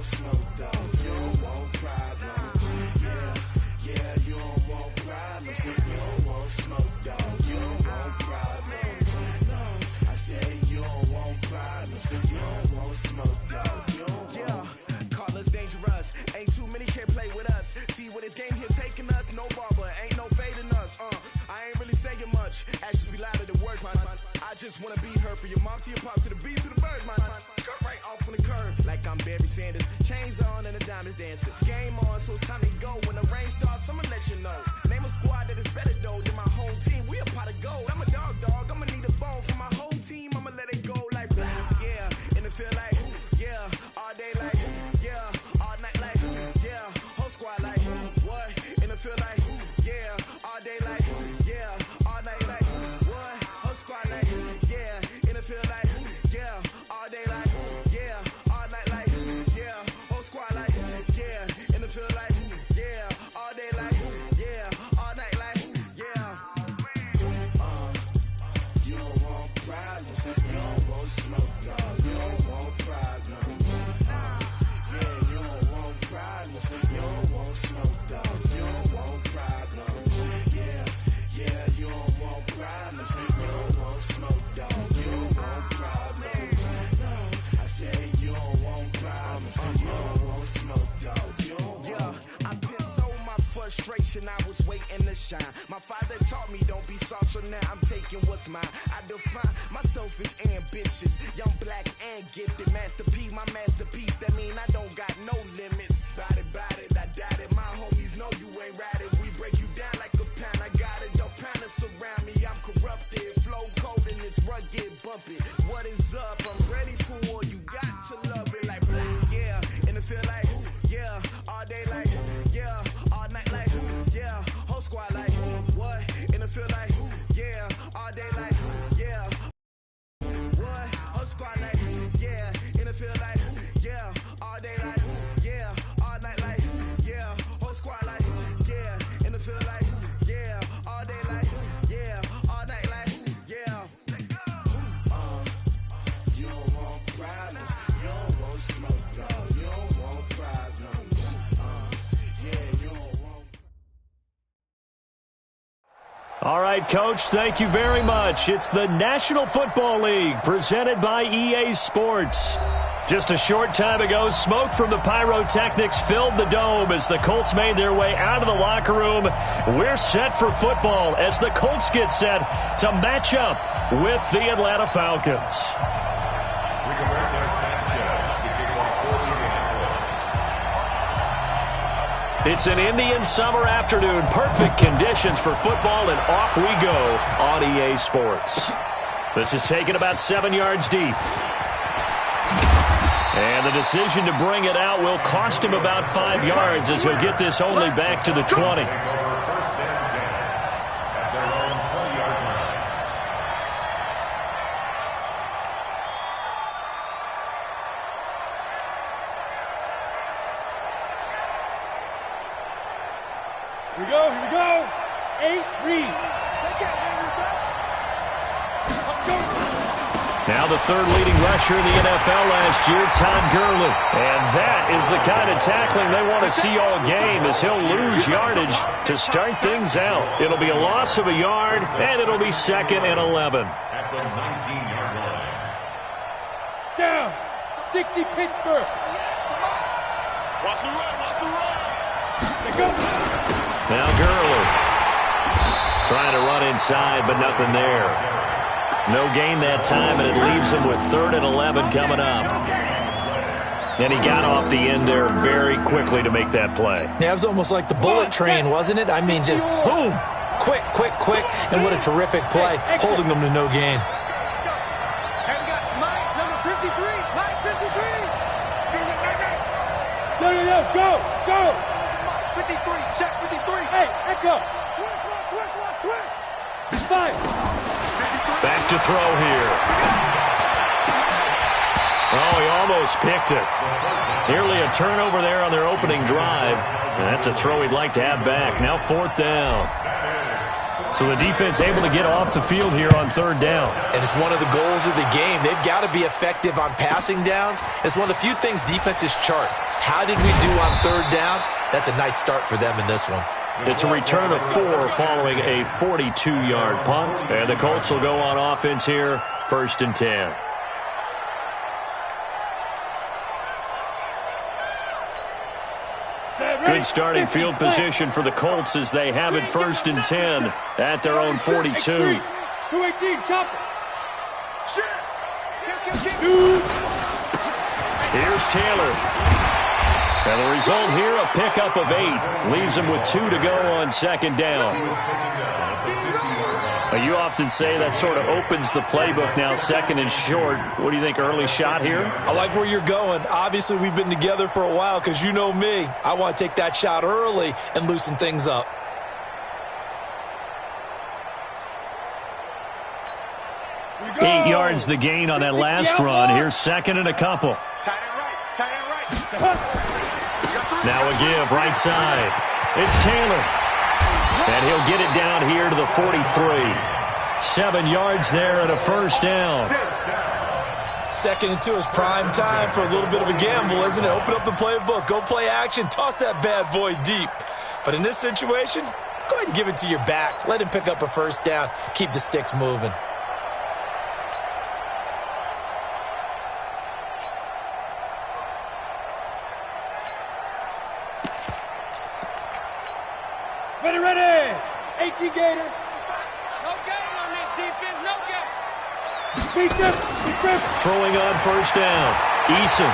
smoke, dog. You don't want problems. Yeah, you don't want problems. You don't want smoke, dog. You don't want problems. No, I say you don't want problems. You don't want smoke, dog. You don't want. Call us dangerous. Ain't too many can play with us. See what this game here taking us. No barber, ain't no fading us. I ain't really saying much. Actions be louder than words, man. I just wanna be heard from your mom to your pop to the bees to the birds, man. Cut right off on the curb like I'm Barry Sanders. Chains on and the diamonds dancing. Game on, so it's time to go. When the rain starts, I'ma let you know. Name a squad that is better though than my home team. We a pot of gold. I'm a dog. I'ma need a bone for my whole team. I'ma let it go like blah. Yeah, and it feel like yeah, all day like yeah, all night like yeah, whole squad like what? And it feel like yeah, all day like yeah, all night like what? Whole squad like yeah, and it feel like yeah, all day like yeah, all night like yeah, whole squad like yeah, and it feel like yeah, all day like yeah, all night like yeah. You don't want problems, you don't want smoke, dog. You don't want problems. Yeah, you don't want problems, you don't want smoke, dog. You don't want problems. Yeah, you don't want problems, you don't want smoke, dog. You don't want problems. No, I say you don't want problems, you don't want smoke, dog. You don't want. I pissed my frustration, I was waiting to shine. My father taught me don't be soft, so now I'm taking what's mine. I define myself as ambitious, young, black, and gifted. Master P, my masterpiece, that mean I don't got no limits. Bout it, I doubt it. My homies know you ain't ratted. We break you down like a pound, I got it. Don't panic surround me, I'm corrupted. Flow cold and it's rugged, bump it. What is up? I'm ready for war, you got to love it like blah. Yeah, and it feel like yeah, all day like yeah, all night like yeah, whole squad like what? And it feel like yeah, all day like yeah, what? Whole squad like yeah, and it feel like yeah, all day like yeah, all night like yeah, whole squad like yeah, and it feel like yeah, all day like yeah, all night like yeah. You don't want problems, you don't want smoke, dog. You don't want problems. Yeah, you don't want. All right, Coach, thank you very much. It's the National Football League presented by EA Sports. Just a short time ago, smoke from the pyrotechnics filled the dome as the Colts made their way out of the locker room. We're set for football as the Colts get set to match up with the Atlanta Falcons. It's an Indian summer afternoon. Perfect conditions for football, and off we go on EA Sports. This is taken about 7 yards deep. And the decision to bring it out will cost him about 5 yards as he'll get this only back to the 20. Here we go. 8, read. Now the third leading rusher in the NFL last year, Todd Gurley. And that is the kind of tackling they want to see all game as he'll lose yardage to start things out. It'll be a loss of a yard, and it'll be 2nd and 11. At the 19-yard line. Down. 60 Pittsburgh. Watch the run. They go. Now Gurley trying to run inside, but nothing there. No gain that time, and it leaves him with 3rd and 11 coming up. And he got off the end there very quickly to make that play. Yeah, it was almost like the bullet train, wasn't it? I mean, just zoom. Quick. And what a terrific play, holding them to no gain. And we got Mike, number 53. Mike, 53. Go. 53. Check 53. Hey, echo. Twist. 5. Back to throw here. Oh, he almost picked it. Nearly a turnover there on their opening drive. And that's a throw he'd like to have back. Now 4th down. So the defense able to get off the field here on third down. And it's one of the goals of the game. They've got to be effective on passing downs. It's one of the few things defenses chart. How did we do on third down? That's a nice start for them in this one. It's a return of 4 following a 42-yard punt. And the Colts will go on offense here, 1st and 10. Good starting field position for the Colts as they have it 1st and 10 at their own 42. 218, chop it. Here's Taylor. And the result here, a pickup of 8. Leaves him with 2 to go on 2nd down. You often say that sort of opens the playbook now, 2nd and short. What do you think, early shot here? I like where you're going. Obviously, we've been together for a while because you know me. I want to take that shot early and loosen things up. Eight yards the gain on that last run. Here's 2nd and a couple. Tight end right. Now a give, right side. It's Taylor. And he'll get it down here to the 43. 7 yards there and a 1st down. 2nd and 2 is prime time for a little bit of a gamble, isn't it? Open up the playbook, go play action, toss that bad boy deep. But in this situation, go ahead and give it to your back. Let him pick up a 1st down. Keep the sticks moving. Ready. 18 Gator. No gain on this defense. No gain. Beat them. Throwing on 1st down. Eason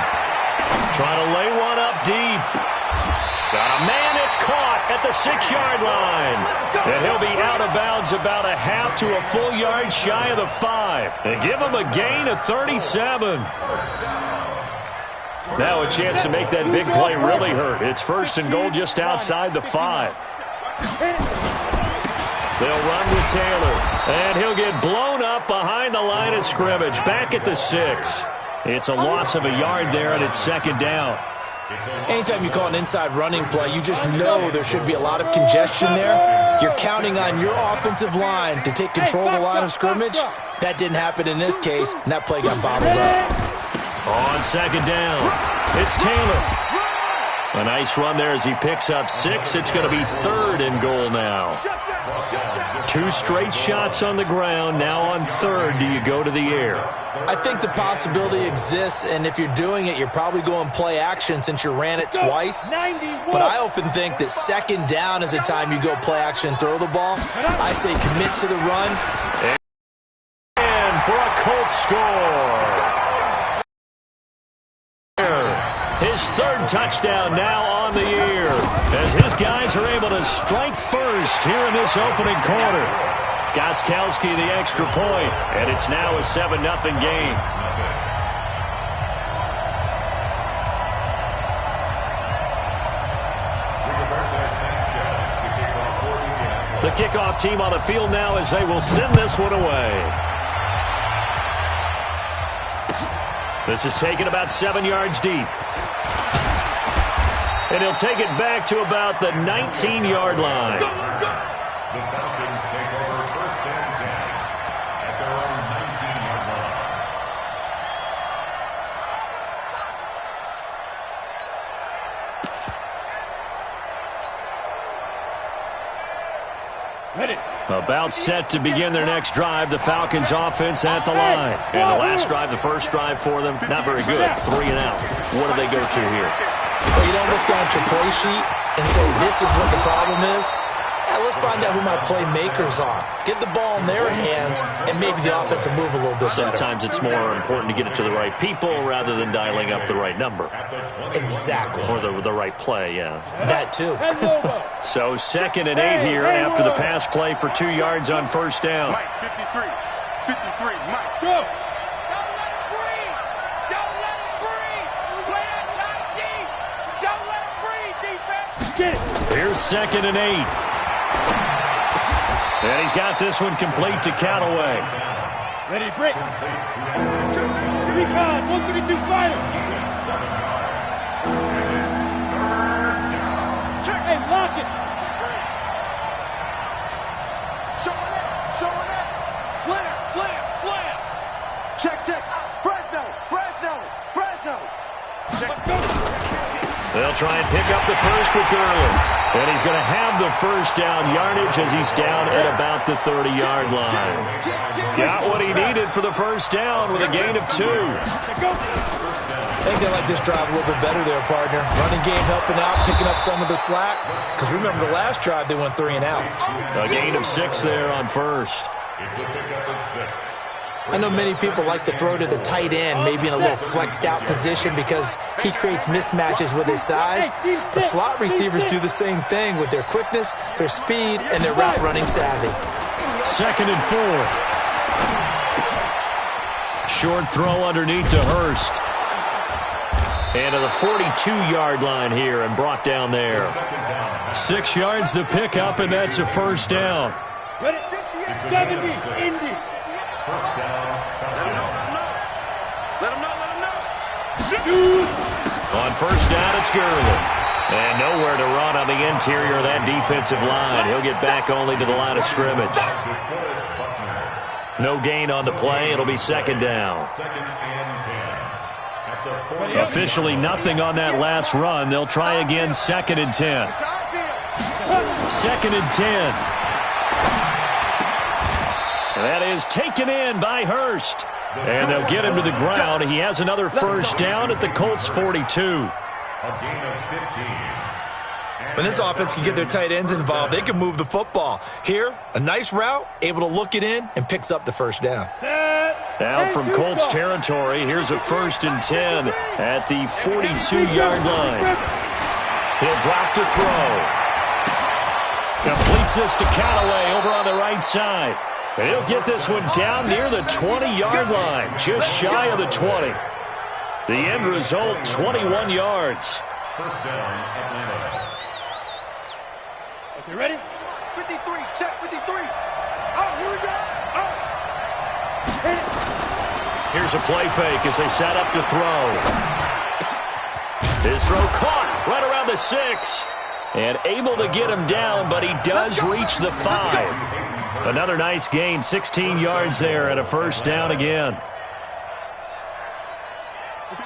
trying to lay one up deep. Got a man, it's caught at the 6-yard line. And he'll be out of bounds about a half to a full yard shy of the 5. They give him a gain of 37. Now a chance to make that big play really hurt. It's 1st and goal just outside the 5. They'll run with Taylor, and he'll get blown up behind the line of scrimmage, back at the 6. It's a loss of a yard there, and it's 2nd down. Anytime you call an inside running play, you just know there should be a lot of congestion there. You're counting on your offensive line to take control of the line of scrimmage. That didn't happen in this case, and that play got bottled up. On 2nd down, it's Taylor. A nice run there as he picks up 6. It's going to be 3rd and goal now. 2 straight shots on the ground. Now on 3rd, do you go to the air? I think the possibility exists, and if you're doing it, you're probably going play action since you ran it twice. But I often think that 2nd down is a time you go play action and throw the ball. I say commit to the run. And for a Colts score. His 3rd touchdown now on the year as his guys are able to strike first here in this opening quarter. Gostkowski the extra point, and it's now a 7-0 game. The kickoff team on the field now as they will send this one away. This is taken about 7 yards deep. And he'll take it back to about the 19-yard line. The Falcons take over 1st and 10 at their own 19-yard line. Ready. About set to begin their next drive. The Falcons offense at the line. And the last drive, the first drive for them, not very good. 3 and out. What do they go to here? Well, you don't look down at your play sheet and say, this is what the problem is. Yeah, let's find out who my playmakers are. Get the ball in their hands, and maybe the offense will move a little bit better. Sometimes it's more important to get it to the right people rather than dialing up the right number. Exactly. Or the right play, yeah. That too. So 2nd and 8 here after the pass play for 2 yards on 1st down. Mike, 53. 53, Mike. Go. Here's 2nd and 8. And he's got this one complete to Callaway. Ready, break. 3-5, 132 final. Hey, lock it. Showing it. Slam, slam, slam. Check, check. Fresno. They'll try and pick up the first with Gurley. And he's going to have the first down yardage as he's down at about the 30-yard line. Got what he needed for the first down with a gain of 2. I think they like this drive a little bit better there, partner. Running game helping out, picking up some of the slack. Because remember, the last drive, they went 3 and out. A gain of 6 there on first. It's a pickup of 6. I know many people like to throw to the tight end, maybe in a little flexed out position because he creates mismatches with his size. The slot receivers do the same thing with their quickness, their speed, and their route running savvy. 2nd and 4. Short throw underneath to Hurst. And to the 42-yard line here and brought down there. 6 yards the pickup, and that's a first down. 70, Indy. First down. Let him know. On first down, it's Gurley. And nowhere to run on the interior of that defensive line. He'll get back only to the line of scrimmage. No gain on the play. It'll be 2nd down. 2nd and 10. Officially nothing on that last run. They'll try again 2nd and 10. 2nd and 10. That is taken in by Hurst. And they'll get him to the ground. He has another first down at the Colts 42. A gain of 15. When this offense can get their tight ends involved, they can move the football. Here, a nice route, able to look it in, and picks up the first down. Out from Colts territory, here's a 1st and 10 at the 42-yard line. He'll drop to throw. Completes this to Callaway over on the right side. And he'll get this one down near the 20-yard line, just shy of the 20. The end result, 21 yards. First down, Atlanta. Okay, ready? 53, check 53. Oh, here we go. Oh. Here's a play fake as they set up to throw. His throw caught right around the 6. And able to get him down, but he does reach the 5. Another nice gain, 16 yards there and a first down again.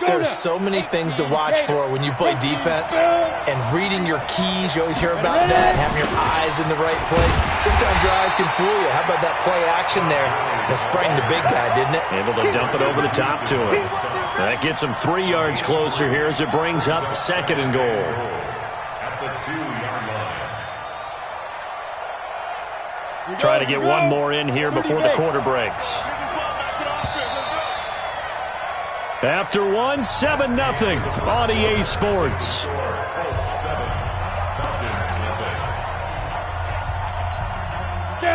There's so many things to watch for when you play defense. And reading your keys, you always hear about that, and having your eyes in the right place. Sometimes your eyes can fool you. How about that play action there? That sprang the big guy, didn't it? Able to dump it over the top to him. That gets him 3 yards closer here as it brings up 2nd and goal. At the 2-yard line. Try to get one more in here before the quarter breaks. After one, 7-0 on EA Sports.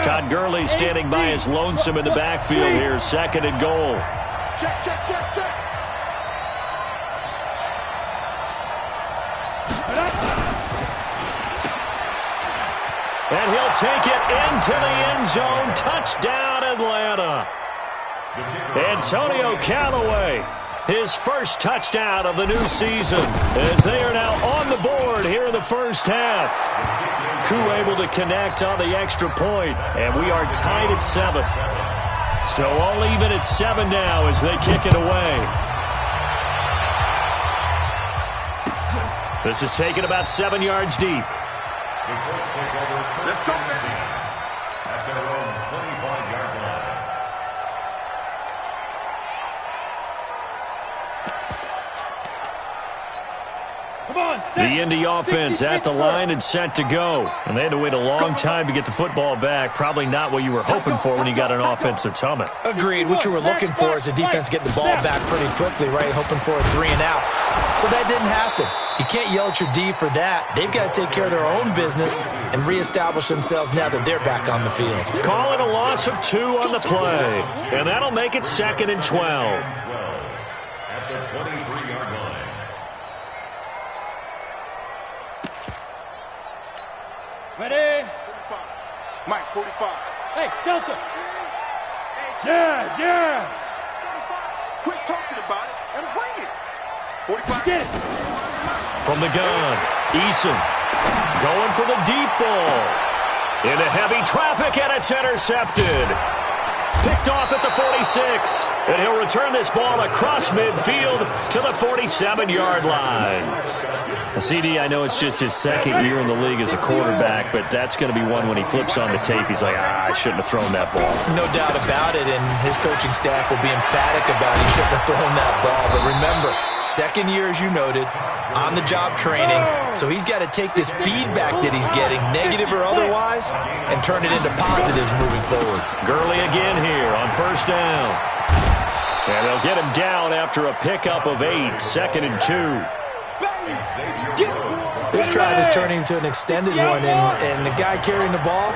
Todd Gurley standing by as lonesome in the backfield here. 2nd and goal. Check. And he'll take it into the end zone. Touchdown, Atlanta. Antonio Callaway, his first touchdown of the new season, as they are now on the board here in the first half. Koo able to connect on the extra point, and we are tied at 7. So all even at 7 now as they kick it away. This is taken about 7 yards deep. Let's go, baby. At their own 25-yard line. Come on, The Indy offense at the line and set to go. And they had to wait a long time to get the football back. Probably not what you were hoping for when you got an offense that's humming. Agreed. What you were looking for is the defense get the ball back pretty quickly, right? Hoping for a 3 and out. So that didn't happen. You can't yell at your D for that. They've got to take care of their own business and reestablish themselves now that they're back on the field. Call it a loss of 2 on the play. And that'll make it 2nd and 12. At the 23-yard line. Ready? 45. Mike, 45. Hey, Delta. Yes. Quit talking about it and bring it. 45. Get it. From the gun, Eason going for the deep ball. Into heavy traffic, and it's intercepted. Picked off at the 46. And he'll return this ball across midfield to the 47-yard line. CD, I know it's just his second year in the league as a quarterback, but that's going to be one when he flips on the tape. He's like, I shouldn't have thrown that ball. No doubt about it, and his coaching staff will be emphatic about he shouldn't have thrown that ball. But remember, second year, as you noted, on-the-job training, so he's got to take this feedback that he's getting, negative or otherwise, and turn it into positives moving forward. Gurley again here on first down. And they'll get him down after a pickup of 8, 2nd and 2. This drive is turning into an extended one, and the guy carrying the ball,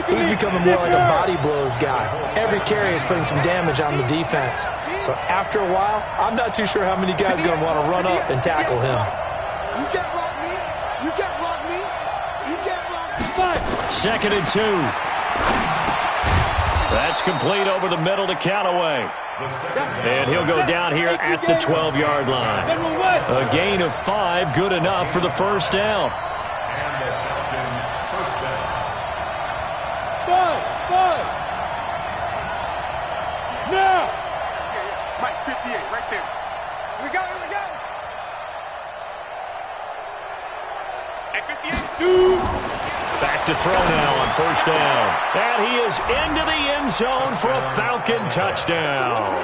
he's becoming more like a body blows guy. Every carry is putting some damage on the defense. So after a while, I'm not too sure how many guys are going to want to run up and tackle him. You can't block me. You can't block me. You can't block me. 2nd and 2. That's complete over the middle to Callaway. And he'll go down here at the 12-yard line. A gain of 5, good enough for the first down. And the Falcons first down. 5. Now. Mike 58, right there. Here we go. At 58. 2. Back to throw now on first down. And he is into the end zone for a Falcon touchdown.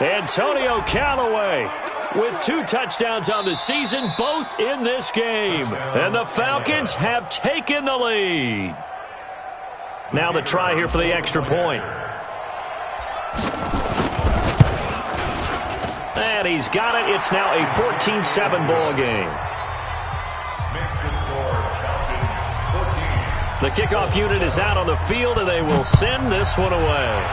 Antonio Callaway with 2 touchdowns on the season, both in this game. And the Falcons have taken the lead. Now the try here for the extra point. And he's got it. It's now a 14-7 ball game. The kickoff unit is out on the field, and they will send this one away.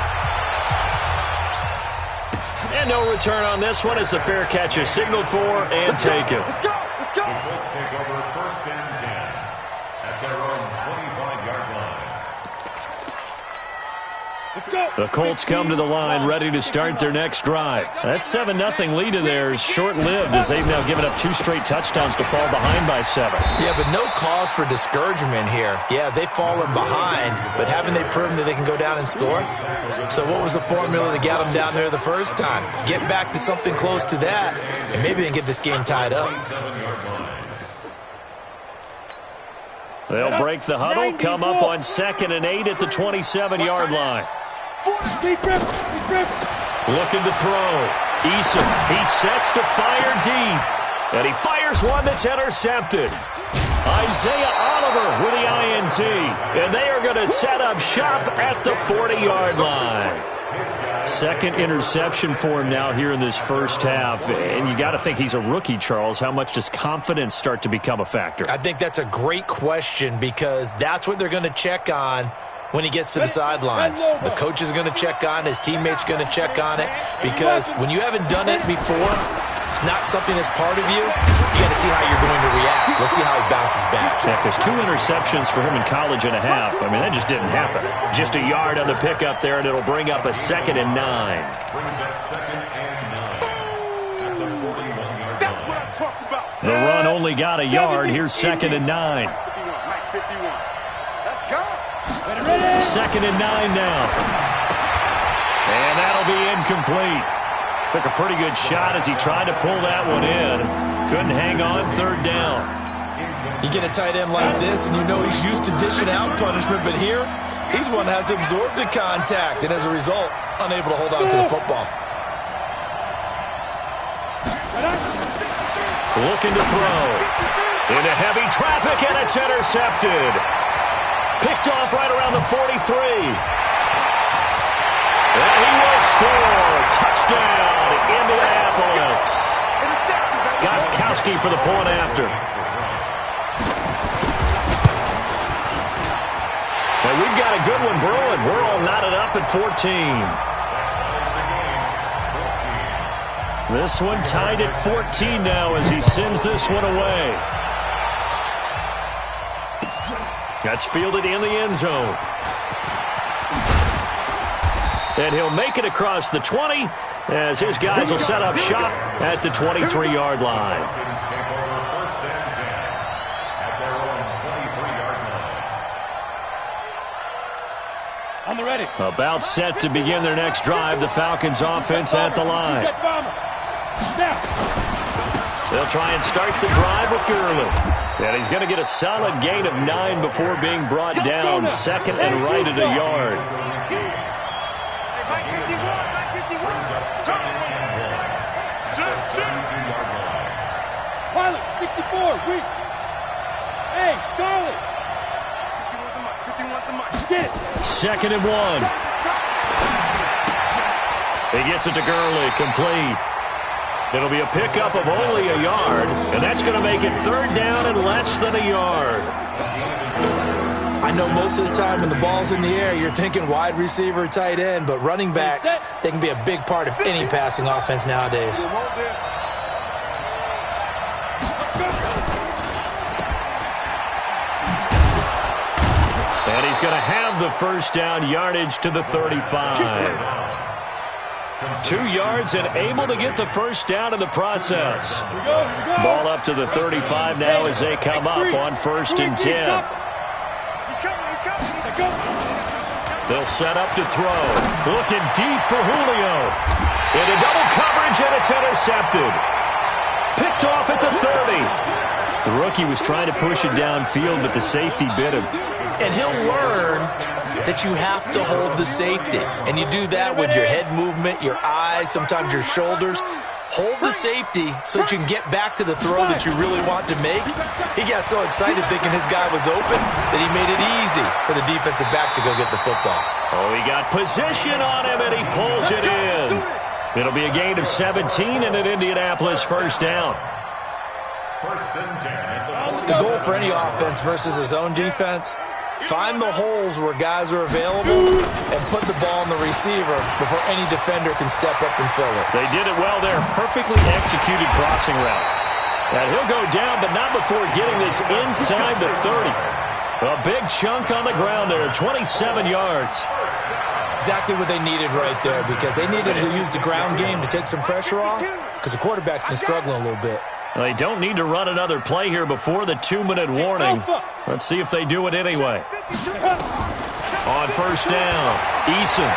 And no return on this one as the fair catch is signaled for and taken. Let's go. The Colts take over first and 10 at their own 25-yard line. Let's go. The Colts come to the line ready to start their next drive. That 7-0 lead of theirs short-lived as they've now given up 2 straight touchdowns to fall behind by 7. Yeah, but no cause for discouragement here. Yeah, they've fallen behind, but haven't they proven that they can go down and score? So what was the formula that got them down there the first time? Get back to something close to that, and maybe they can get this game tied up. They'll break the huddle, come up on 2nd and 8 at the 27-yard line. Deep grip. Looking to throw. Eason, he sets to fire deep. And he fires one that's intercepted. Isaiah Oliver with the INT. And they are going to set up shop at the 40-yard line. 2nd interception for him now here in this first half. And you got to think he's a rookie, Charles. How much does confidence start to become a factor? I think that's a great question because that's what they're going to check on when he gets to the sidelines. The coach is going to check on it. His teammates going to check on it because when you haven't done it before, it's not something that's part of you. You got to see how you're going to react. Let's see how he bounces back. Yeah, because 2 interceptions for him in college and a half. I mean, that just didn't happen. Just a yard on the pickup there, and it'll bring up a 2nd and 9. Brings up 2nd and 9 at the 41-yard That's what I'm talking about. The run only got a yard. Here's 2nd and 9. Mike 51. Let's go. 2nd and 9 now. And that'll be incomplete. Took a pretty good shot as he tried to pull that one in. Couldn't hang on 3rd down. You get a tight end like this, and you know he's used to dishing out punishment, but here, he's one that has to absorb the contact, and as a result, unable to hold on to the football. Looking to throw. Into heavy traffic, and it's intercepted. Picked off right around the 43. And he will score. Touchdown, Indianapolis. Gostkowski for the point after. And we've got a good one brewing. We're all knotted up at 14. This one tied at 14 now as he sends this one away. That's fielded in the end zone. And he'll make it across the 20 as his guys will set up shop at the 23-yard line. On the ready. About set to begin their next drive. The Falcons offense at the line. They'll try and start the drive with Gurley. And he's going to get a solid gain of 9 before being brought down. Second and right at a yard. Pilot, 64, weak. Hey, Charlie. 51 Get it. Second and 1. He gets it to Gurley, complete. It'll be a pickup of only a yard, and that's going to make it third down and less than a yard. I know most of the time when the ball's in the air, you're thinking wide receiver, tight end, but running backs, they can be a big part of any passing offense nowadays. And he's going to have the first down, yardage to the 35. 2 yards and able to get the first down in the process. Ball up to the 35 now as they come up on 1st and 10. They'll set up to throw. Looking deep for Julio. Into double coverage, and it's intercepted. Picked off at the 30. The rookie was trying to push it downfield, but the safety bit him. And he'll learn that you have to hold the safety. And you do that with your head movement, your eyes, sometimes your shoulders. Hold the safety so that you can get back to the throw that you really want to make. He got so excited thinking his guy was open that he made it easy for the defensive back to go get the football. Oh, he got position on him, and he pulls it in. It'll be a gain of 17 and an Indianapolis first down. The goal for any offense versus his own defense, find the holes where guys are available and put the ball on the receiver before any defender can step up and fill it. They did it well there. Perfectly executed crossing route. And he'll go down, but not before getting this inside the 30. A big chunk on the ground there, 27 yards. Exactly what they needed right there, because they needed to use the ground game to take some pressure off, because the quarterback's been struggling a little bit. They don't need to run another play here before the 2-minute warning. Let's see if they do it anyway. On first down, Eason.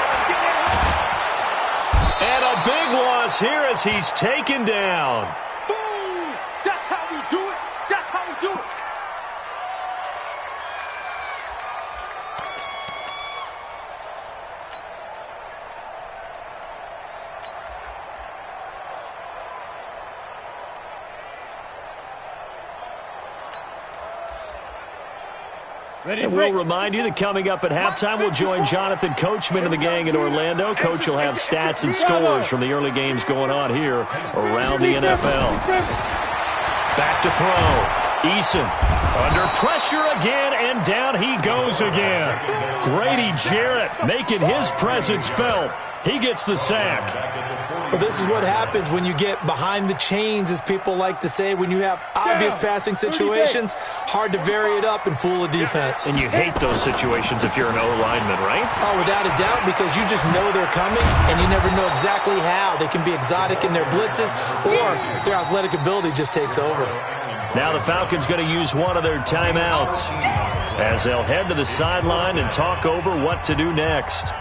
And a big loss here as he's taken down. Boom! That's how we do it. That's how we do it. And we'll remind you that coming up at halftime, we'll join Jonathan Coachman and the gang in Orlando. Coach will have stats and scores from the early games going on here around the NFL. Back to throw. Eason under pressure again, and down he goes again. Grady Jarrett making his presence felt. He gets the sack. Well, this is what happens when you get behind the chains, as people like to say. When you have obvious passing situations, hard to vary it up and fool a defense. And you hate those situations if you're an O-lineman, right? Oh, without a doubt, because you just know they're coming, and you never know exactly how. They can be exotic in their blitzes, or their athletic ability just takes over. Now the Falcons going to use one of their timeouts as they'll head to the sideline and talk over what to do next.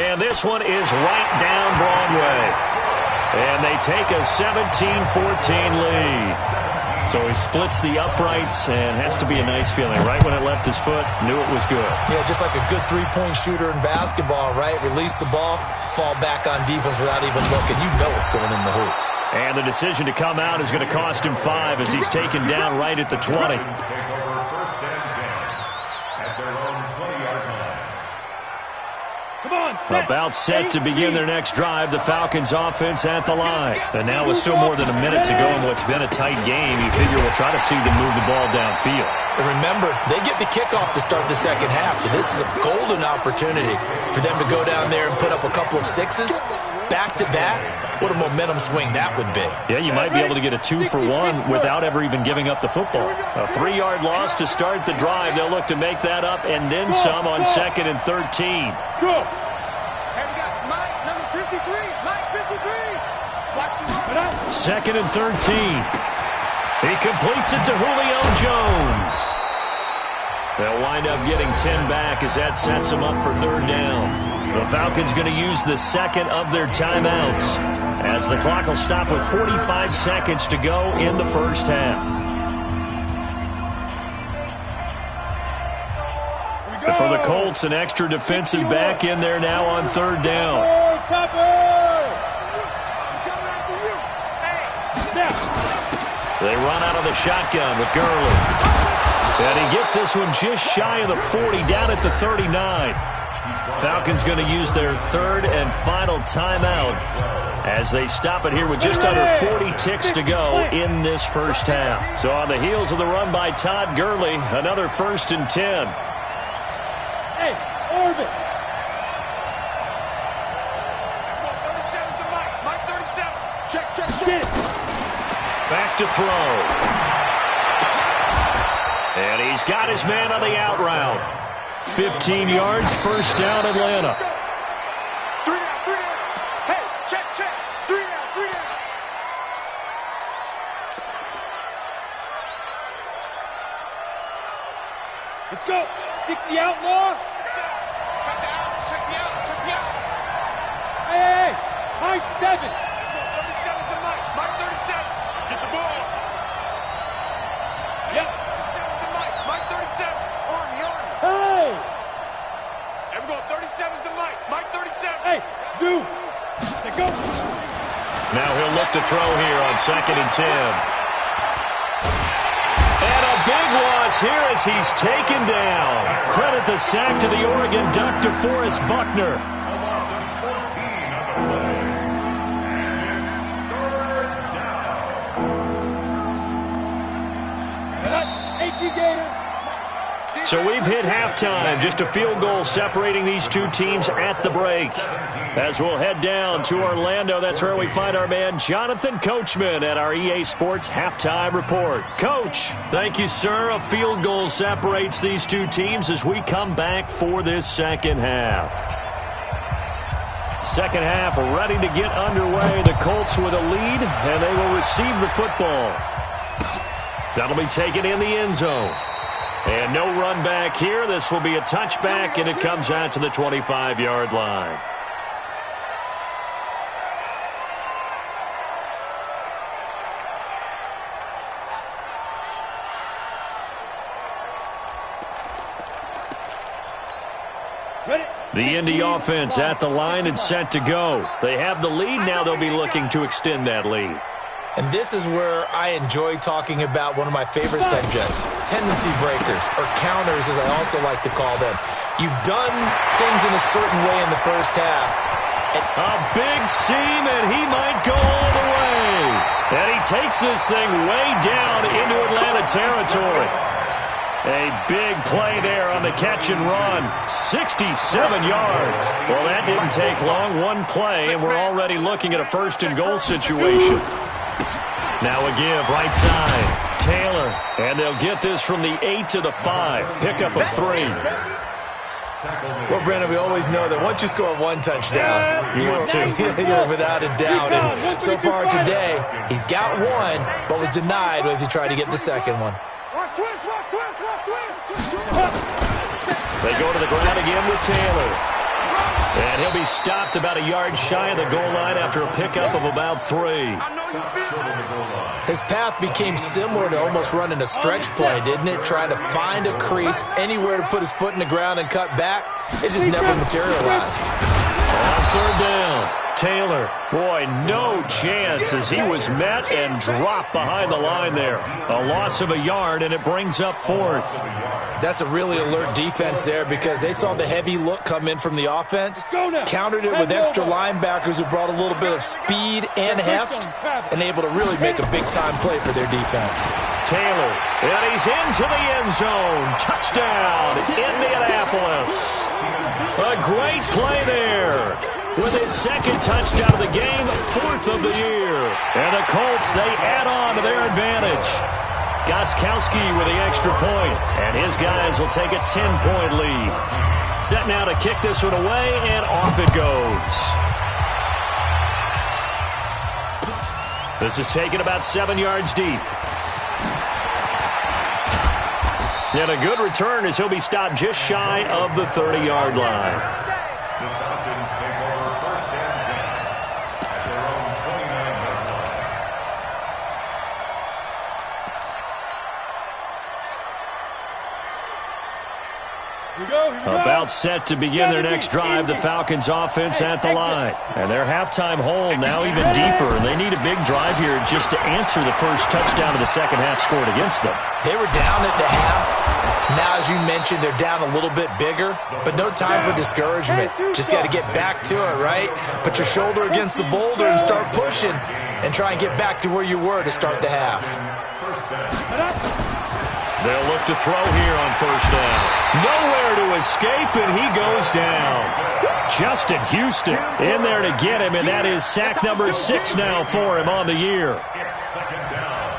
And this one is right down Broadway. And they take a 17-14 lead. So he splits the uprights, and has to be a nice feeling. Right when it left his foot, knew it was good. Yeah, just like a good three-point shooter in basketball, right? Release the ball, fall back on defense without even looking. You know it's going in the hoop. And the decision to come out is going to cost him 5 as he's taken down right at the 20. About set to begin their next drive, the Falcons offense at the line. And now with still more than a minute to go in what's been a tight game, you figure we'll try to see them move the ball downfield. And remember, they get the kickoff to start the second half, so this is a golden opportunity for them to go down there and put up a couple of sixes back-to-back. What a momentum swing that would be. Yeah, you might be able to get a 2-for-1 without ever even giving up the football. A 3-yard loss to start the drive. They'll look to make that up and then some on 2nd and 13. Go. Second and 13. He completes it to Julio Jones. They'll wind up getting 10 back as that sets them up for third down. The Falcons going to use the second of their timeouts as the clock will stop with 45 seconds to go in the first half. For the Colts, an extra defensive back in there now on third down. They run out of the shotgun with Gurley. And he gets this one just shy of the 40, down at the 39. Falcons going to use their third and final timeout as they stop it here with just under 40 ticks to go in this first half. So on the heels of the run by Todd Gurley, another 1st and 10. Hey, Orbit. Mike 37. Check. Back to throw. And he's got his man on the out route. 15 yards, first down, Atlanta. 3 down. Hey, check. 3 down. Let's go. 60 outlaw. Check the out. Hey. High 7. 37's the Mike. Mike 37. Get the ball. Yep. 37's the Mike. Mike 37. Army. Hey. There we go. 37's the Mike. Mike 37. Hey. Zoo. Let's go. Now he'll look to throw here on 2nd and 10. And a big loss here as he's taken down. Credit the sack to the Oregon Duck, DeForest Buckner. A loss of 14 on the play. And it's third down. H.E. Gator. So we've hit halftime. Just a field goal separating these two teams at the break. As we'll head down to Orlando, that's where we find our man Jonathan Coachman at our EA Sports Halftime Report. Coach, thank you, sir. A field goal separates these two teams as we come back for this second half. Second half ready to get underway. The Colts with a lead, and they will receive the football. That'll be taken in the end zone. And no run back here. This will be a touchback, and it comes out to the 25-yard line. The Indy offense at the line and set to go. They have the lead. Now they'll be looking to extend that lead. And this is where I enjoy talking about one of my favorite subjects, tendency breakers, or counters as I also like to call them. You've done things in a certain way in the first half. A big seam, and he might go all the way. And he takes this thing way down into Atlanta territory. A big play there on the catch and run. 67 yards. Well, that didn't take long. One play, and we're already looking at a 1st and goal situation. Now a give, right side. Taylor, and they'll get this from the 8 to the 5. Pickup of 3. Well, Brandon, we always know that once you score one touchdown, you're without a doubt. And so far today, he's got one, but was denied as he tried to get the second one. They go to the ground again with Taylor. And he'll be stopped about a yard shy of the goal line after a pickup of about 3. His path became similar to almost running a stretch play, didn't it? Trying to find a crease, anywhere to put his foot in the ground and cut back. It just never materialized. On third down, Taylor. Boy, no chance as he was met and dropped behind the line there. A loss of a yard, and it brings up 4th. That's a really alert defense there because they saw the heavy look come in from the offense, countered it with extra linebackers who brought a little bit of speed and heft, and able to really make a big-time play for their defense. Taylor, and he's into the end zone. Touchdown, Indianapolis. A great play there. With his second touchdown of the game, 4th of the year. And the Colts, they add on to their advantage. Gostkowski with the extra point, and his guys will take a 10-point lead. Set now to kick this one away, and off it goes. This is taken about 7 yards deep. And a good return as he'll be stopped just shy of the 30-yard line. The Falcons take over first and 10 at their own 29-yard line. About set to begin their next drive, the Falcons offense at the line. And their halftime hole now even deeper. And they need a big drive here just to answer the first touchdown of the second half scored against them. They were down at the half. Now, as you mentioned, they're down a little bit bigger, but no time for discouragement. Just got to get back to it, right? Put your shoulder against the boulder and start pushing and try and get back to where you were to start the half. They'll look to throw here on first down. Nowhere to escape, and he goes down. Justin Houston in there to get him, and that is sack number 6 now for him on the year. It's second down.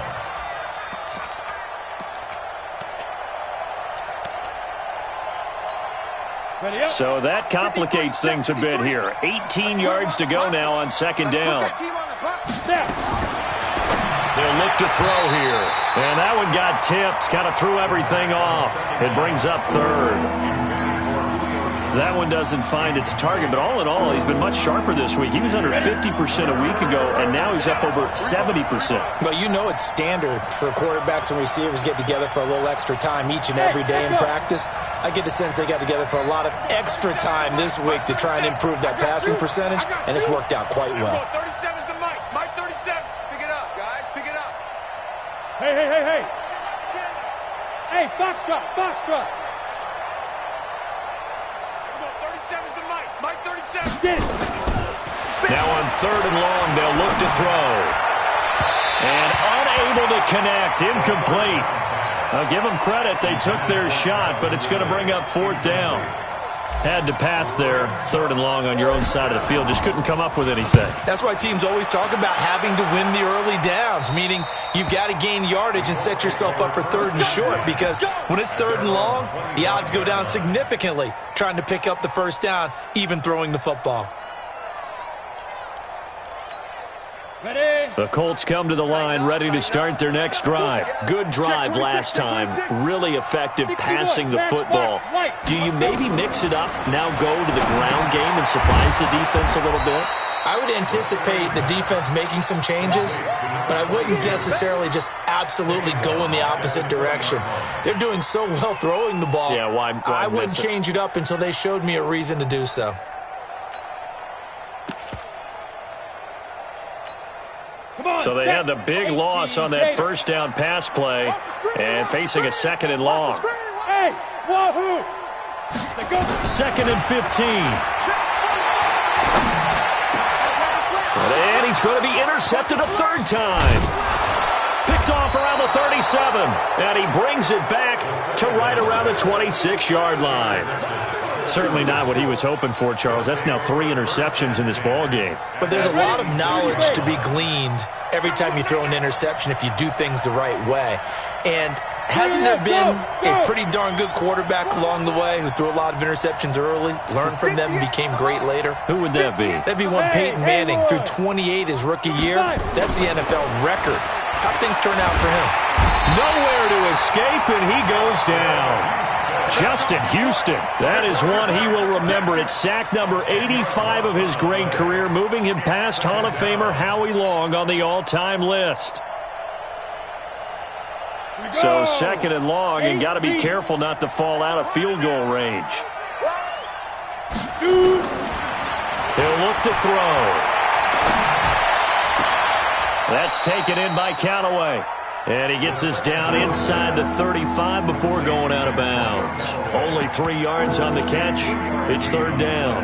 So that complicates things a bit here. 18 yards to go now on second down. They'll look to throw here. And that one got tipped. Kind of threw everything off. It brings up third. That one doesn't find its target. But all in all, he's been much sharper this week. He was under 50% a week ago, and now he's up over 70%. Well, you know it's standard for quarterbacks and receivers get together for a little extra time each and every day in practice. I get the sense they got together for a lot of extra time this week to try and improve that passing percentage, and it's worked out quite well. 37's the Mike. Mike 37. Pick it up, guys. Pick it up. Hey. Hey, Foxtrot. 37's the Mike. Mike 37. Get it. Now on third and long, they'll look to throw. And unable to connect. Incomplete. I'll give them credit. They took their shot, but it's going to bring up fourth down. Had to pass there, third and long on your own side of the field. Just couldn't come up with anything. That's why teams always talk about having to win the early downs, meaning you've got to gain yardage and set yourself up for third and short, because when it's third and long, the odds go down significantly trying to pick up the first down, even throwing the football. The Colts come to the line ready to start their next drive. Good drive last time. Really effective passing the football. Do you maybe mix it up, now go to the ground game and surprise the defense a little bit? I would anticipate the defense making some changes, but I wouldn't necessarily just absolutely go in the opposite direction. They're doing so well throwing the ball. Yeah, why I wouldn't change it up until they showed me a reason to do so. So they had the big loss on that first down pass play and facing a second and long. Hey, wahoo! Second and 15. And he's going to be intercepted a third time. Picked off around the 37. And he brings it back to right around the 26-yard line. Certainly not what he was hoping for, Charles. That's now 3 interceptions in this ball game. But there's a lot of knowledge to be gleaned every time you throw an interception if you do things the right way. And hasn't there been a pretty darn good quarterback along the way who threw a lot of interceptions early, learned from them, and became great later? Who would that be? That'd be one Peyton Manning. Threw 28 his rookie year. That's the NFL record. How'd things turn out for him? Nowhere to escape, and he goes down. Justin Houston, that is one he will remember. It's sack number 85 of his great career, moving him past Hall of Famer Howie Long on the all-time list. So second and long, and got to be careful not to fall out of field goal range. He'll look to throw. That's taken in by Callaway. And he gets us down inside the 35 before going out of bounds. Only 3 yards on the catch. It's third down.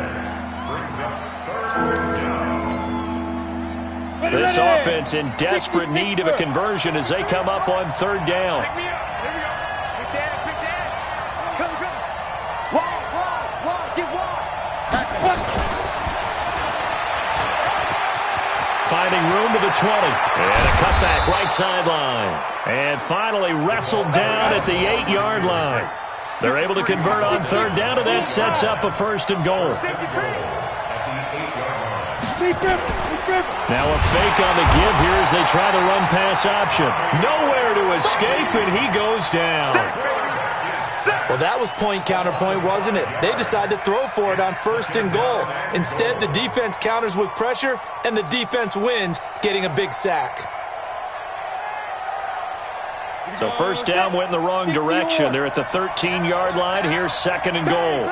This offense in desperate need of a conversion as they come up on third down. Finding room to the 20. And a cutback right sideline. And finally wrestled down at the 8-yard line. They're able to convert on third down, and that sets up a first and goal. Now a fake on the give here as they try the run-pass option. Nowhere to escape, and he goes down. Well, that was point counterpoint, wasn't it? They decided to throw for it on 1st and goal. Instead, the defense counters with pressure, and the defense wins, getting a big sack. So first down went in the wrong direction. They're at the 13-yard line. Here's 2nd and goal.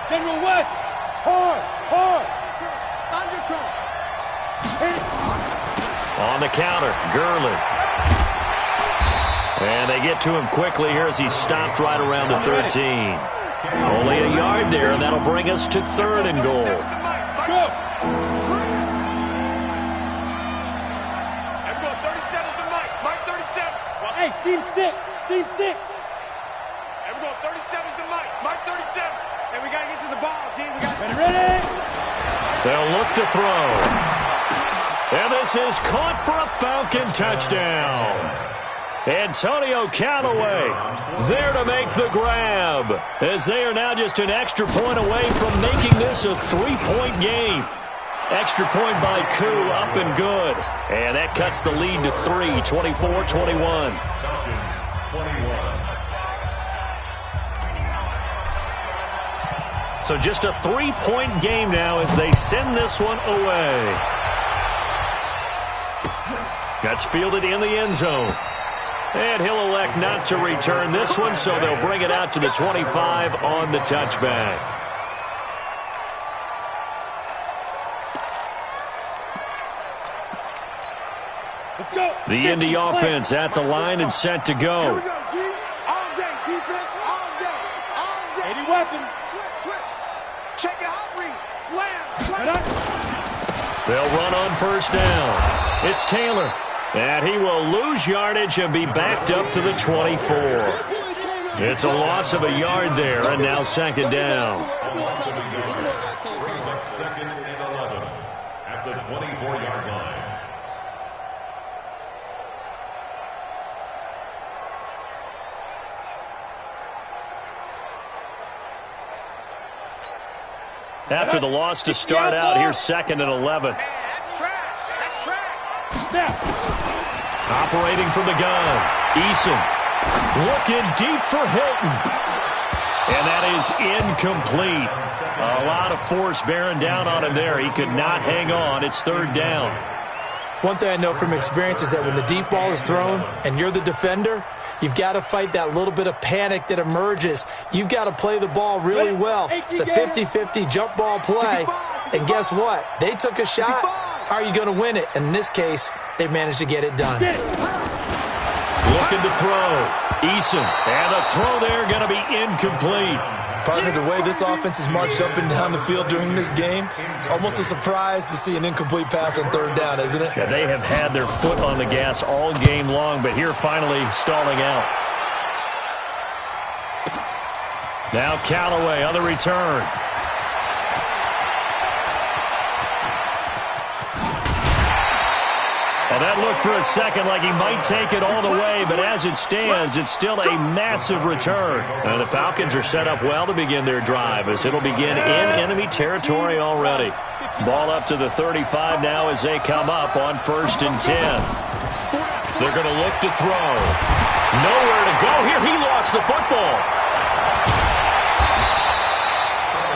General West, hard. On the counter, Gurley. And they get to him quickly here as he stopped right around the 13. Only a yard there, and that'll bring us to 3rd and goal. Go. Everyone, 37 is the mic. Mike 37. Hey, seam 6. Everyone, 37 is the mic. Mike 37. Hey, we got to get to the ball, team. Ready? They'll look to throw. And this is caught for a Falcon touchdown. Antonio Callaway there to make the grab, as they are now just an extra point away from making this a 3-point game. Extra point by Koo, up and good. And that cuts the lead to 3, 24-21. So just a 3-point game now as they send this one away. That's fielded in the end zone. And he'll elect not to return this one, so they'll bring it out to the 25 on the touchback. Let's go. The Indy offense at the line and set to go. Here we go, D. All day, defense, all day. 80 weapons. Switch. Check it out, read. Slam. They'll run on first down. It's Taylor. And he will lose yardage and be backed up to the 24. It's a loss of a yard there, and now 2nd down. Loss of a yard. Brings up 2nd and 11 at the 24-yard line. After the loss to start out, here's 2nd and 11. Man, that's trash. Operating from the gun, Eason looking deep for Hilton. And that is incomplete. A lot of force bearing down on him there. He could not hang on. It's 3rd down. One thing I know from experience is that when the deep ball is thrown and you're the defender, you've got to fight that little bit of panic that emerges. You've got to play the ball really well. It's a 50-50 jump ball play. And guess what? They took a shot. How are you going to win it? And in this case, they managed to get it done. Looking to throw. Eason. And a throw there going to be incomplete. Partner, the way this offense has marched up and down the field during this game, it's almost a surprise to see an incomplete pass on 3rd down, isn't it? Yeah, they have had their foot on the gas all game long, but here finally stalling out. Now Callaway on the return. Well, that looked for a second like he might take it all the way, but as it stands, it's still a massive return. And the Falcons are set up well to begin their drive, as it'll begin in enemy territory already. Ball up to the 35 now as they come up on 1st and 10. They're going to look to throw. Nowhere to go here. He lost the football.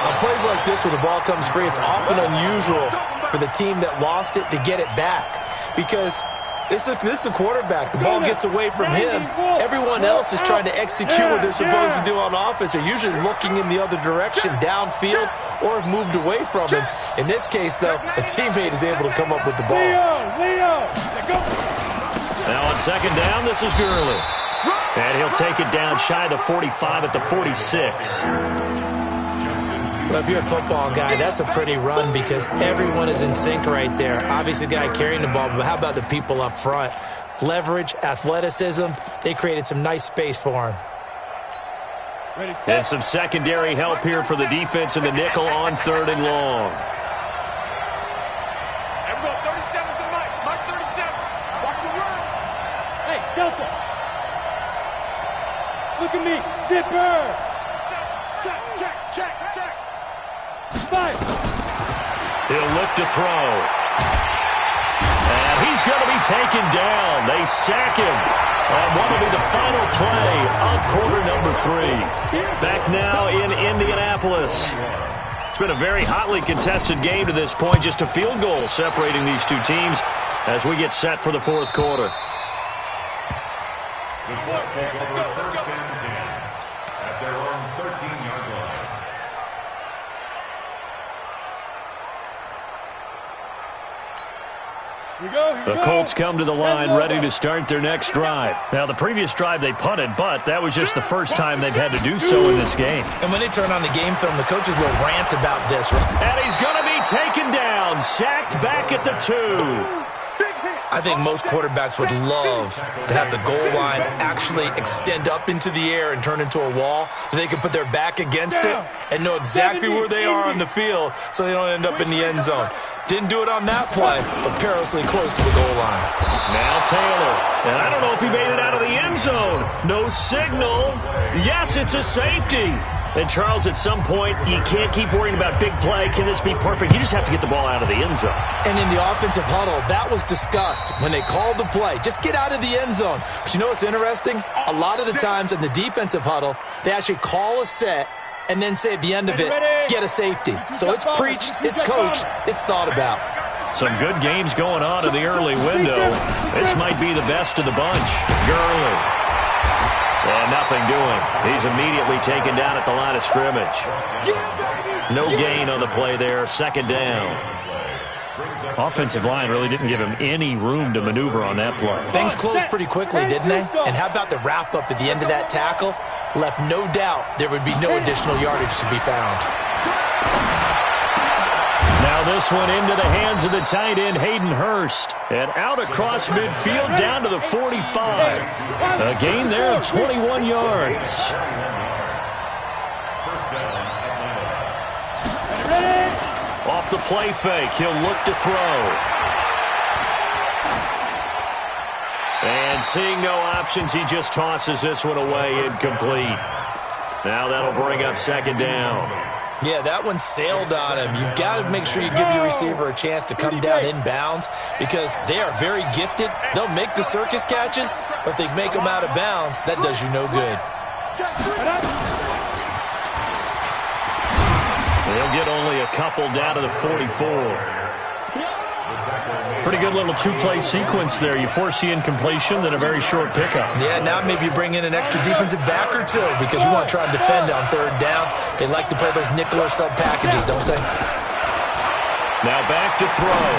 On plays like this where the ball comes free, it's often unusual for the team that lost it to get it back. Because this is the quarterback. The ball gets away from him. Everyone else is trying to execute what they're supposed to do on offense. They're usually looking in the other direction, downfield, or have moved away from him. In this case, though, a teammate is able to come up with the ball. Now on 2nd down, this is Gurley. And he'll take it down shy of the 45 at the 46. Well, if you're a football guy, that's a pretty run because everyone is in sync right there. Obviously, the guy carrying the ball, but how about the people up front? Leverage, athleticism, they created some nice space for him. And some secondary help here for the defense in the nickel on 3rd and long. Everyone, 37 is the mic. Mike 37. Walk the run. Hey, Delta. Look at me. Zipper. Check. 5. He'll look to throw. And he's going to be taken down. They sack him on what will be the final play of quarter number 3. Back now in Indianapolis. It's been a very hotly contested game to this point. Just a field goal separating these two teams as we get set for the fourth quarter. The Colts take over first and 10 at their own 13-yard line. The Colts come to the line ready to start their next drive. Now, the previous drive they punted, but that was just the first time they've had to do so in this game. And when they turn on the game film, the coaches will rant about this. And he's going to be taken down, sacked back at the 2. I think most quarterbacks would love to have the goal line actually extend up into the air and turn into a wall. They can put their back against it and know exactly where they are on the field so they don't end up in the end zone. Didn't do it on that play, but perilously close to the goal line. Now Taylor. And I don't know if he made it out of the end zone. No signal. Yes, it's a safety. And, Charles, at some point, you can't keep worrying about big play. Can this be perfect? You just have to get the ball out of the end zone. And in the offensive huddle, that was discussed when they called the play. Just get out of the end zone. But you know what's interesting? A lot of the times in the defensive huddle, they actually call a set and then say at the end of it, get a safety. So it's preached, it's coached, it's thought about. Some good games going on in the early window. This might be the best of the bunch. Gurley. And nothing doing. He's immediately taken down at the line of scrimmage. No gain on the play there. Second down. Offensive line really didn't give him any room to maneuver on that play. Things closed pretty quickly, didn't they? And how about the wrap-up at the end of that tackle? Left no doubt there would be no additional yardage to be found. Now this one into the hands of the tight end, Hayden Hurst. And out across midfield down to the 45. A gain there of 21 yards. Off the play fake, he'll look to throw. And seeing no options, he just tosses this one away incomplete. Now that'll bring up second down. Yeah, that one sailed on him. You've got to make sure you give your receiver a chance to come down inbounds because they are very gifted. They'll make the circus catches, but if they make them out of bounds, that does you no good. They'll get only a couple down to the 44. Pretty good little two-play sequence there. You force the incompletion, then a very short pickup. Yeah, now maybe you bring in an extra defensive back or two because you want to try and defend on third down. They like to play those nickel or sub packages, don't they? Now back to throw.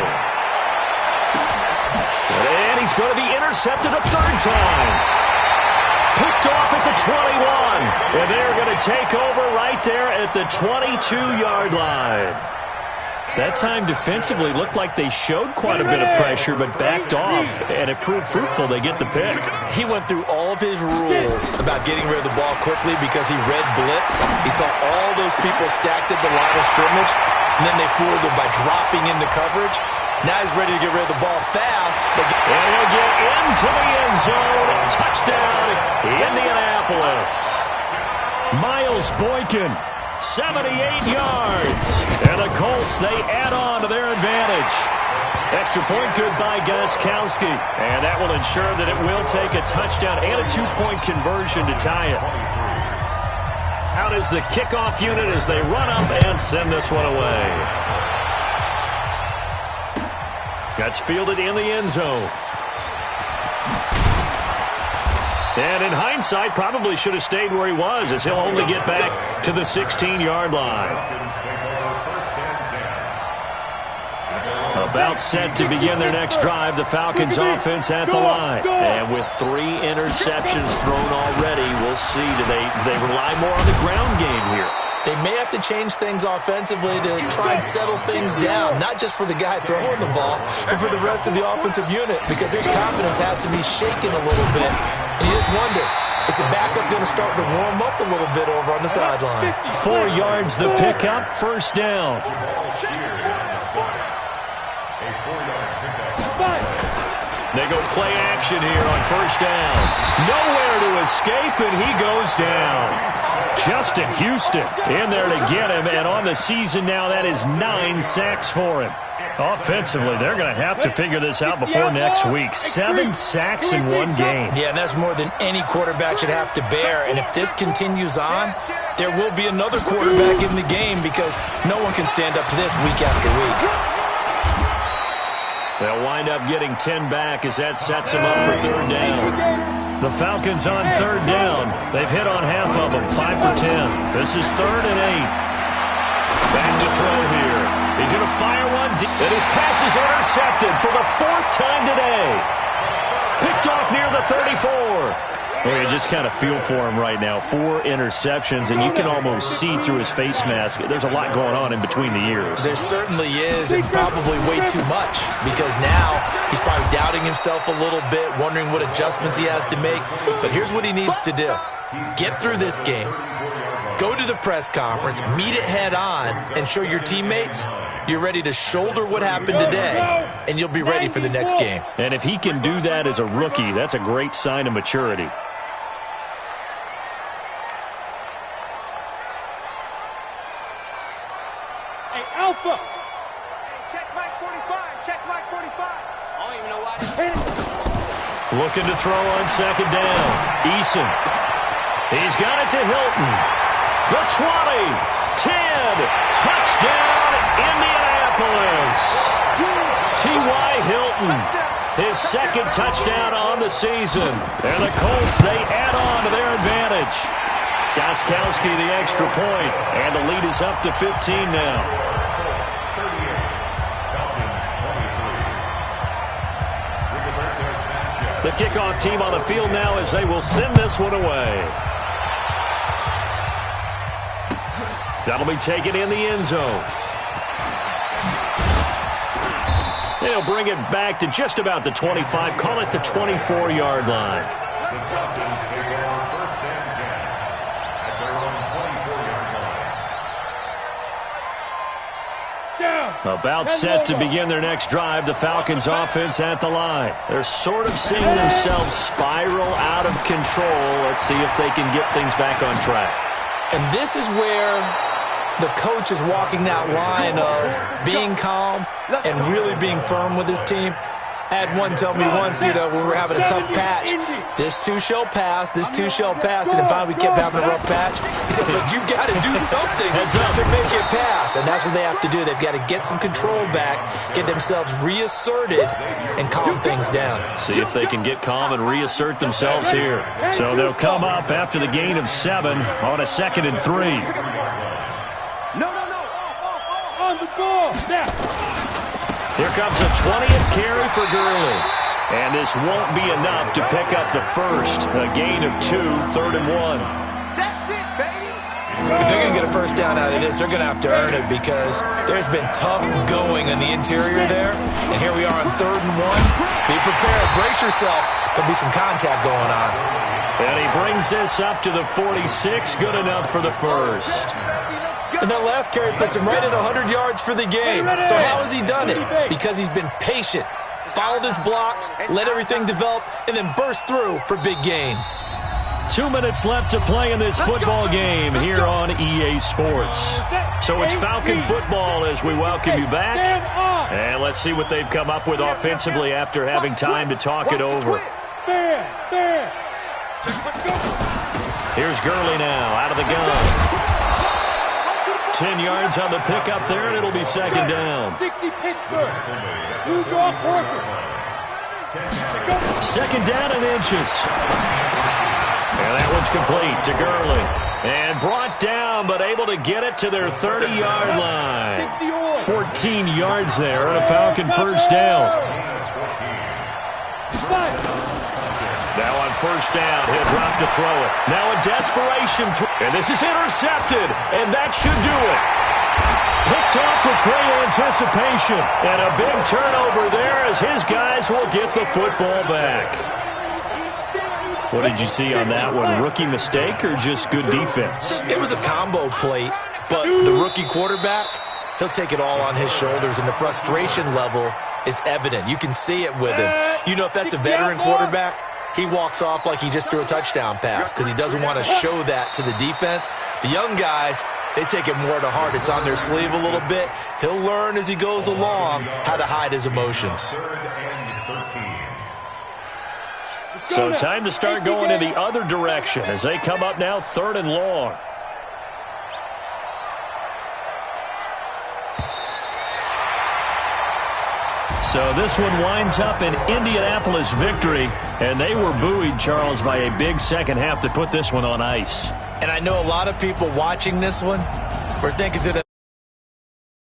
And he's going to be intercepted a third time. Picked off at the 21. And they're going to take over right there at the 22-yard line. That time defensively looked like they showed quite a bit of pressure but backed off, and it proved fruitful. They get the pick. He went through all of his rules about getting rid of the ball quickly because he read blitz. He saw all those people stacked at the line of scrimmage, and then they fooled him by dropping into coverage. Now he's ready to get rid of the ball fast. And he'll get into the end zone. Touchdown, Indianapolis. Miles Boykin. 78 yards. And the Colts, they add on to their advantage. Extra point good by Gostkowski. And that will ensure that it will take a touchdown and a two-point conversion to tie it. Out is the kickoff unit as they run up and send this one away. That's fielded in the end zone. And in hindsight, probably should have stayed where he was as he'll only get back to the 16-yard line. About set to begin their next drive, the Falcons offense at the line. And with 3 interceptions thrown already, we'll see. Do they rely more on the ground game here? They may have to change things offensively to try and settle things down, not just for the guy throwing the ball, but for the rest of the offensive unit, because their confidence has to be shaken a little bit. And you just wonder, is the backup going to start to warm up a little bit over on the sideline? 4 yards the pickup, first down. They go play action here on first down. Nowhere to escape, and he goes down. Justin Houston in there to get him, and on the season now, that is 9 sacks for him. Offensively, they're going to have to figure this out before next week. 7 sacks in one game. Yeah, and that's more than any quarterback should have to bear. And if this continues on, there will be another quarterback in the game because no one can stand up to this week after week. They'll wind up getting 10 back as that sets them up for third down. The Falcons on third down. They've hit on half of them, 5 for 10. This is 3rd and 8. Back to throw here. He's going to fire one deep, and his pass is intercepted for the 4th time today. Picked off near the 34. Well, you just kind of feel for him right now. 4 interceptions, and you can almost see through his face mask. There's a lot going on in between the ears. There certainly is, and probably way too much, because now he's probably doubting himself a little bit, wondering what adjustments he has to make. But here's what he needs to do. Get through this game. Go to the press conference, meet it head on, and show your teammates you're ready to shoulder what happened today, and you'll be ready for the next game. And if he can do that as a rookie, that's a great sign of maturity. Hey, Alpha! Check Mike 45. Check Mike 45. I don't even know why. Looking to throw on second down. Eason. He's got it to Hilton. The 20. 10. Touchdown, Indianapolis. T.Y. Hilton. His 2nd touchdown on the season. And the Colts, they add on to their advantage. Gostkowski the extra point, and the lead is up to 15 now. The kickoff team on the field now as they will send this one away. That'll be taken in the end zone. They'll bring it back to just about the 25, call it the 24-yard line. The Falcons take over first and 10 at their own 24-yard line. About set to begin their next drive, the Falcons offense at the line. They're sort of seeing themselves spiral out of control. Let's see if they can get things back on track. And this is where the coach is walking that line of being calm and really being firm with his team. I had one tell me once, when we were having a tough patch, this too shall pass, this too shall pass, and then finally we kept having a rough patch. He said, but you got to do something to make it pass, and that's what they have to do. They've got to get some control back, get themselves reasserted, and calm things down. See if they can get calm and reassert themselves here. So they'll come up after the gain of 7 on a 2nd and 3. No. On the ball. Now. Here comes a 20th carry for Gurley. And this won't be enough to pick up the first. A gain of 2, 3rd and 1. That's it, baby. If they're going to get a first down out of this, they're going to have to earn it because there's been tough going in the interior there. And here we are on 3rd and 1. Be prepared. Brace yourself. There'll be some contact going on. And he brings this up to the 46. Good enough for the first. And that last carry puts him right at 100 yards for the game. So how has he done it? Because he's been patient, followed his blocks, let everything develop, and then burst through for big gains. 2 minutes left to play in this football game here on EA Sports. So it's Falcon football as we welcome you back. And let's see what they've come up with offensively after having time to talk it over. Here's Gurley now out of the gun. 10 yards on the pickup there, and it'll be 2nd down. 60 Pittsburgh. You draw Corker. 2nd down and inches. And that one's complete to Gurley. And brought down, but able to get it to their 30-yard line. 14 yards there on a Falcon first down. Now on first down, he'll drop to throw it. Now a desperation throw. And this is intercepted, and that should do it. Picked off with great anticipation. And a big turnover there as his guys will get the football back. What did you see on that one? Rookie mistake or just good defense? It was a combo plate, but the rookie quarterback, he'll take it all on his shoulders, and the frustration level is evident. You can see it with him. You know, if that's a veteran quarterback, he walks off like he just threw a touchdown pass because he doesn't want to show that to the defense. The young guys, they take it more to heart. It's on their sleeve a little bit. He'll learn as he goes along how to hide his emotions. So time to start going in the other direction as they come up now 3rd and long. So this one winds up in Indianapolis victory, and they were buoyed, Charles, by a big second half to put this one on ice. And I know a lot of people watching this one were thinking to